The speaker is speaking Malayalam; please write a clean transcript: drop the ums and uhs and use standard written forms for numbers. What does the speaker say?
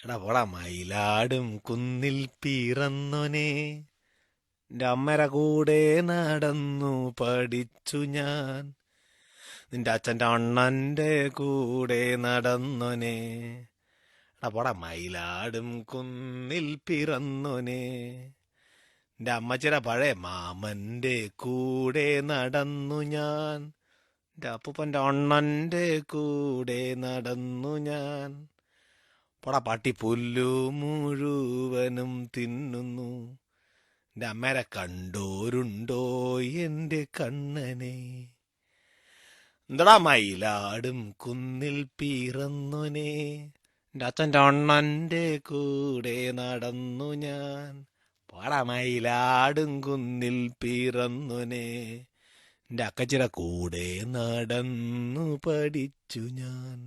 എടാ പോടാ മയിലാടും കുന്നിൽ പിറന്നോനെ നിന്റെ അമ്മയുടെ കൂടെ നടന്നു പഠിച്ചു ഞാൻ നിന്റെ അച്ഛൻ്റെ അണ്ണൻ്റെ കൂടെ നടന്നോനെ എടാ പോടാ മയിലാടും കുന്നിൽ പിറന്നോനെ നിന്റെ അമ്മച്ചിയുടെ പഴയ മാമൻ്റെ കൂടെ നടന്നു ഞാൻ നിന്റെ അപ്പൂപ്പൻ്റെ അണ്ണൻ്റെ കൂടെ നടന്നു ഞാൻ പോടാ പട്ടി പുല്ലു മുഴുവനും തിന്നുന്നു എൻ്റെ അമ്മേരെ കണ്ടോരുണ്ടോ എൻ്റെ കണ്ണനെ എന്തടാ മയിലാടും കുന്നിൽ പിറന്നോനെ എൻ്റെ അച്ഛൻ്റെ അണ്ണൻ്റെ കൂടെ നടന്നു ഞാൻ പോടാ മയിലാടും കുന്നിൽ പിറന്നോനെ എൻ്റെ അക്കച്ചിയുടെ കൂടെ നടന്നു പഠിച്ചു ഞാൻ.